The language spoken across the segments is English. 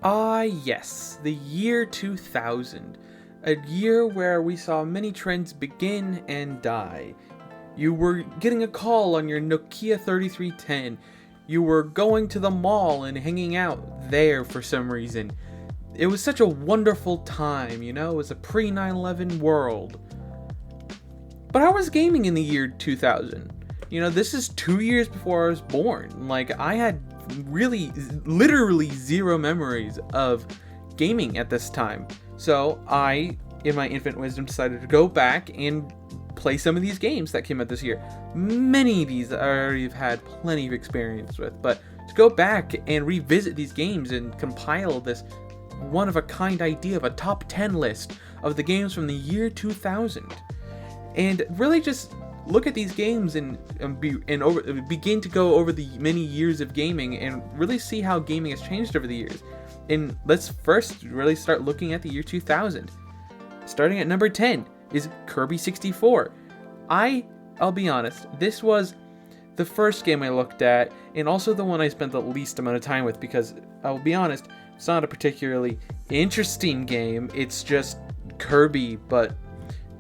Yes, the year 2000. A year where we saw many trends begin and die. You were getting a call on your Nokia 3310. You were going to the mall and hanging out there for some reason. It was such a wonderful time, you know? It was a pre 9/11 world. But how was gaming in the year 2000? You know, this is 2 years before I was born. Like, I had really, literally zero memories of gaming at this time. So I, in my infant wisdom, decided to go back and play some of these games that came out this year. Many of these I already have had plenty of experience with, but to go back and revisit these games and compile this one-of-a-kind idea of a top 10 list of the games from the year 2000. And really just look at these games and begin to go over the many years of gaming and really see how gaming has changed over the years. And let's first really start looking at the year 2000. Starting at number 10 is Kirby 64. I'll be honest, this was the first game I looked at, and also the one I spent the least amount of time with, because I'll be honest, it's not a particularly interesting game. It's just Kirby, but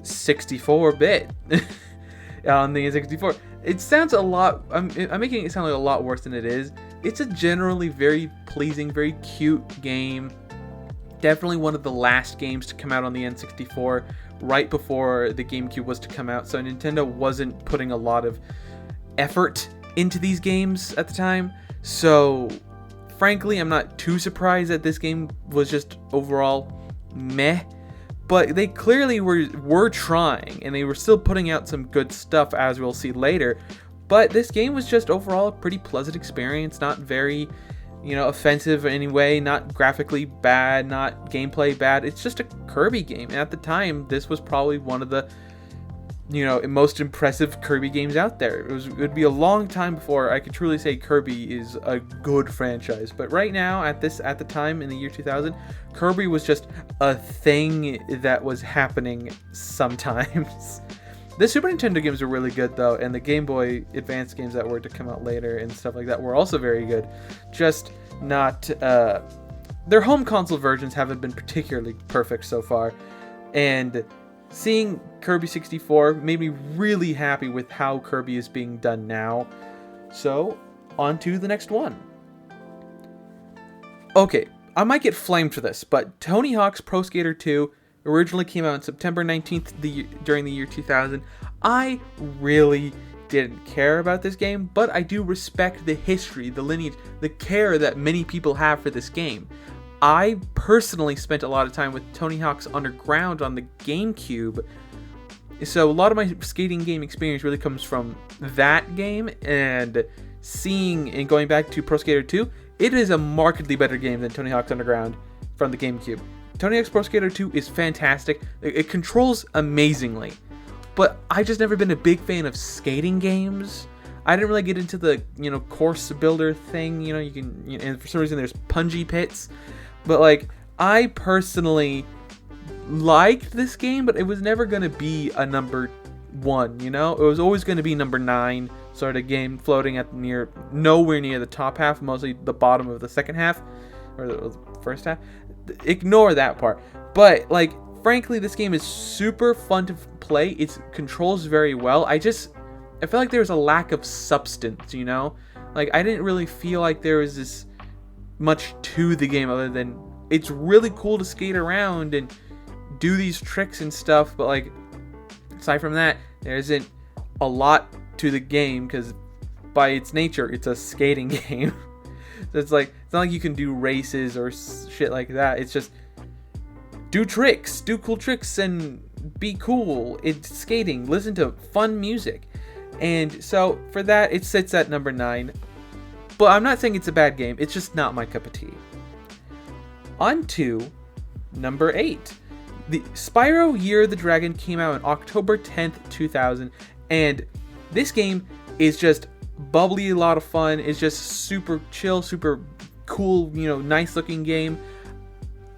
64-bit on the N64. It sounds a lot, I'm making it sound like a lot worse than it is. It's a generally very pleasing, very cute game. Definitely one of the last games to come out on the N64, right before the GameCube was to come out, so Nintendo wasn't putting a lot of effort into these games at the time. So frankly, I'm not too surprised that this game was just overall meh. But they clearly were trying, and they were still putting out some good stuff, as we'll see later. But this game was just overall a pretty pleasant experience, not very, offensive in any way, not graphically bad, not gameplay bad. It's just a Kirby game. And at the time, this was probably one of the, most impressive Kirby games out there. It would be a long time before I could truly say Kirby is a good franchise. But right now, at the time in the year 2000, Kirby was just a thing that was happening sometimes. The Super Nintendo games were really good though, and the Game Boy Advance games that were to come out later and stuff like that were also very good. Just not, their home console versions haven't been particularly perfect so far. And seeing Kirby 64 made me really happy with how Kirby is being done now. So, on to the next one. Okay, I might get flamed for this, but Tony Hawk's Pro Skater 2 originally came out on September 19th during the year 2000. I really didn't care about this game, but I do respect the history, the lineage, the care that many people have for this game. I personally spent a lot of time with Tony Hawk's Underground on the GameCube, so a lot of my skating game experience really comes from that game, and seeing and going back to Pro Skater 2, it is a markedly better game than Tony Hawk's Underground from the GameCube. Tony Hawk's Pro Skater 2 is fantastic. It controls amazingly, but I just never been a big fan of skating games. I didn't really get into the, course builder thing. You can, and for some reason there's punji pits. But I personally liked this game, but it was never going to be a number one, It was always going to be number 9 sort of game, floating at nowhere near the top half, mostly the bottom of the second half, or the first half. Ignore that part. But, frankly, this game is super fun to play. It controls very well. I feel like there was a lack of substance, I didn't really feel like there was this much to the game other than it's really cool to skate around and do these tricks and stuff, but aside from that, there isn't a lot to the game because by its nature it's a skating game. So it's not like you can do races or shit like that. It's just do tricks, do cool tricks, and be cool. It's skating, listen to fun music. And so for that, it sits at number 9. But I'm not saying it's a bad game, it's just not my cup of tea. On to number 8. The Spyro Year of the Dragon came out on October 10th, 2000, and this game is just bubbly, a lot of fun. It's just super chill, super cool, nice looking game.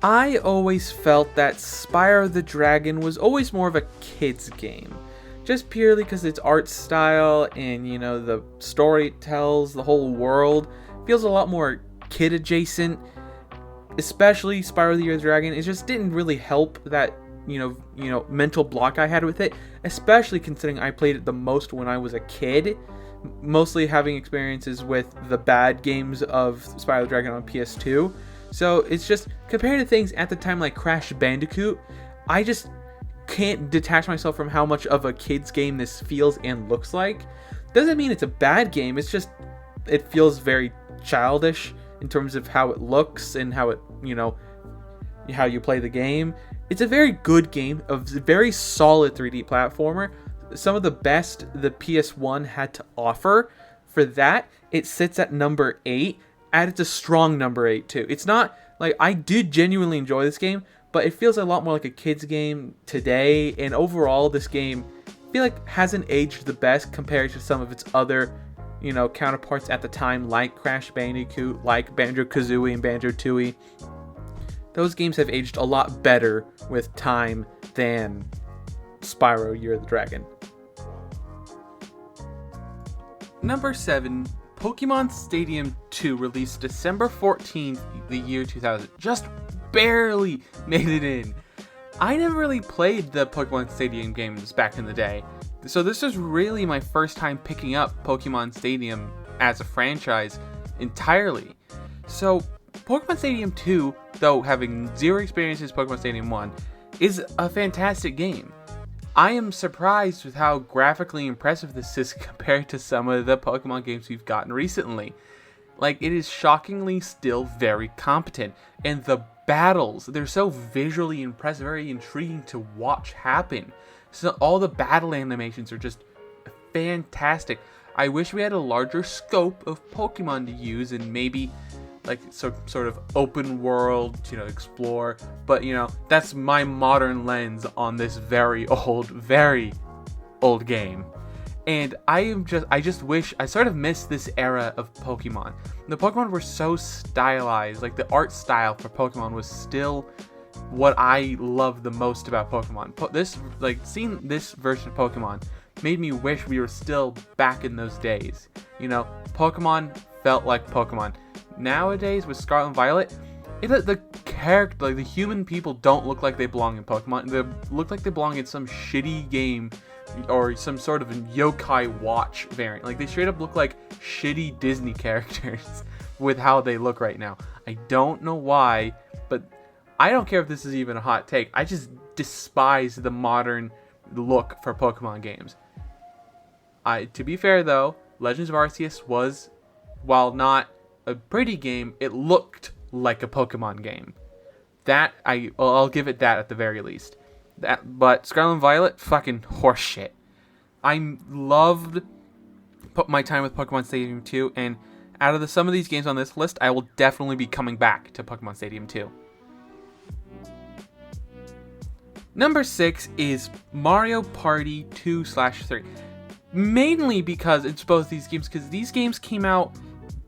I always felt that Spyro the Dragon was always more of a kid's game. Just purely because its art style and, the story it tells, the whole world, feels a lot more kid adjacent. especially Spyro the Year of the Dragon, it just didn't really help that mental block I had with it, especially considering I played it the most when I was a kid, mostly having experiences with the bad games of Spyro the Dragon on PS2. So it's just, compared to things at the time like Crash Bandicoot, I just can't detach myself from how much of a kid's game this feels and looks like. Doesn't mean it's a bad game, it's just, it feels very childish in terms of how it looks and how it, how you play the game. It's a very good game, a very solid 3D platformer. Some of the best the PS1 had to offer. For that, it sits at number 8, and it's a strong number 8 too. It's not, like, I did genuinely enjoy this game, but it feels a lot more like a kid's game today, and overall this game, I feel like, hasn't aged the best compared to some of its other, counterparts at the time, like Crash Bandicoot, like Banjo-Kazooie and Banjo-Tooie. Those games have aged a lot better with time than Spyro Year of the Dragon. Number 7, Pokemon Stadium 2, released December 14th, the year 2000. Just barely made it in. I never really played the Pokemon Stadium games back in the day, so this was really my first time picking up Pokemon Stadium as a franchise entirely. So Pokemon Stadium 2, though having zero experience as Pokemon Stadium 1, is a fantastic game. I am surprised with how graphically impressive this is compared to some of the Pokemon games we've gotten recently. Like, it is shockingly still very competent, and the battles, they're so visually impressive, very intriguing to watch happen. So all the battle animations are just fantastic. I wish we had a larger scope of Pokemon to use and maybe like sort of open world to explore, but that's my modern lens on this very old game. And I just wish, I sort of miss this era of Pokemon. The Pokemon were so stylized, like the art style for Pokemon was still what I love the most about Pokemon. Seeing this version of Pokemon made me wish we were still back in those days. Pokemon felt like Pokemon. Nowadays with Scarlet and Violet, the character, like the human people, don't look like they belong in Pokemon. They look like they belong in some shitty game or some sort of Yokai Watch variant. Like, they straight up look like shitty Disney characters with how they look right now. I don't know why, but I don't care if this is even a hot take. I just despise the modern look for Pokemon games. To be fair though, Legends of Arceus was, while not a pretty game, it looked like a Pokemon game. That I'll give it that at the very least. But Scarlet and Violet, fucking horseshit. I loved my time with Pokemon Stadium 2, and out of some of these games on this list, I will definitely be coming back to Pokemon Stadium 2. Number 6 is Mario Party 2/3. Mainly because it's both these games, because these games came out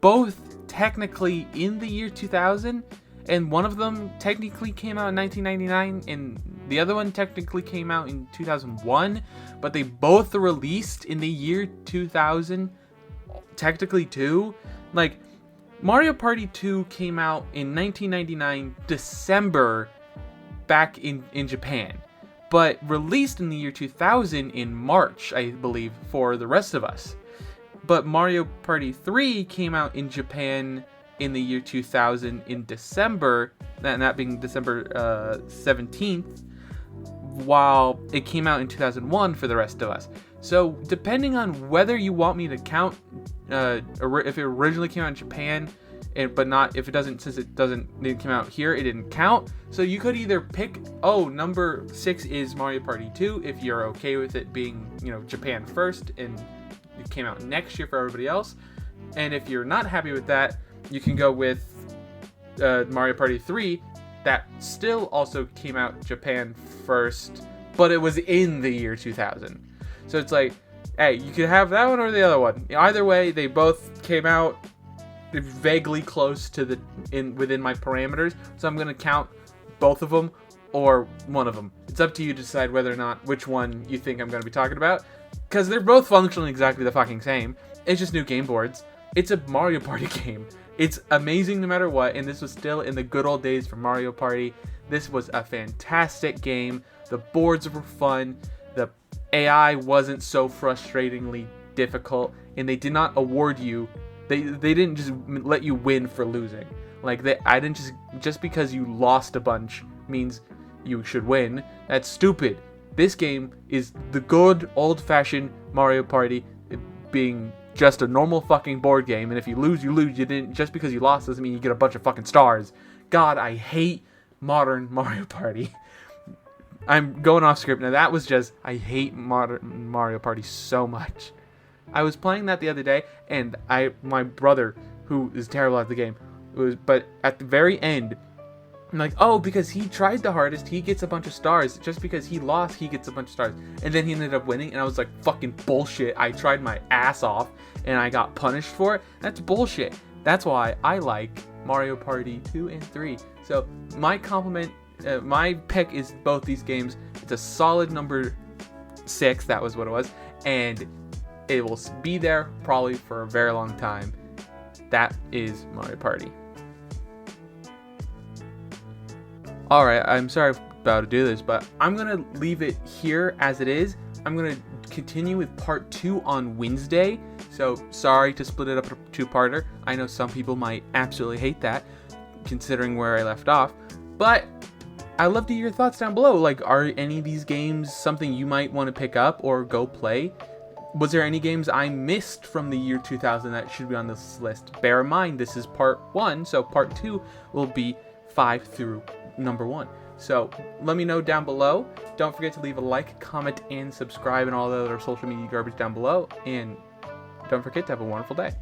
both technically in the year 2000, and one of them technically came out in 1999, and the other one technically came out in 2001, but they both released in the year 2000, technically too. Like, Mario Party 2 came out in 1999 December back in Japan, but released in the year 2000 in March, I believe, for the rest of us. But Mario Party 3 came out in Japan in the year 2000 in December, that being December 17th, while it came out in 2001 for the rest of us. So depending on whether you want me to count, if it originally came out in Japan, but not if it doesn't, since it didn't come out here, it didn't count. So you could either pick, number 6 is Mario Party 2 if you're okay with it being, Japan first and it came out next year for everybody else. And if you're not happy with that, you can go with Mario Party 3 that still also came out Japan first, but it was in the year 2000. So it's like, hey, you could have that one or the other one. Either way, they both came out vaguely close to within my parameters, so I'm gonna count both of them or one of them. It's up to you to decide whether or not which one you think I'm gonna be talking about, because they're both functionally exactly the fucking same. It's just new game boards. It's a Mario Party game. It's amazing no matter what, and this was still in the good old days for Mario Party. This was a fantastic game. The boards were fun. The AI wasn't so frustratingly difficult, and they did not award you. They didn't just let you win for losing. Like, I didn't just because you lost a bunch means you should win. That's stupid. This game is the good old-fashioned Mario Party, it being just a normal fucking board game, and if you lose, you lose. You didn't, just because you lost doesn't mean you get a bunch of fucking stars. God, I hate modern Mario Party. I'm going off script now. That was just, I hate modern Mario Party so much. I was playing that the other day, and my brother, who is terrible at the game, but at the very end, I'm like, oh, because he tried the hardest, he gets a bunch of stars. Just because he lost, he gets a bunch of stars. And then he ended up winning, and I was like, fucking bullshit. I tried my ass off, and I got punished for it. That's bullshit. That's why I like Mario Party 2 and 3. So my my pick is both these games. It's a solid number 6, that was what it was. And it will be there probably for a very long time. That is Mario Party. Alright, I'm sorry about to do this, but I'm going to leave it here as it is. I'm going to continue with part 2 on Wednesday. So, sorry to split it up a two-parter. I know some people might absolutely hate that, considering where I left off. But I'd love to hear your thoughts down below. Like, are any of these games something you might want to pick up or go play? Was there any games I missed from the year 2000 that should be on this list? Bear in mind, this is part 1, so part 2 will be 5 through number 1. So let me know down below. Don't forget to leave a like, comment, and subscribe, and all the other social media garbage down below. And don't forget to have a wonderful day.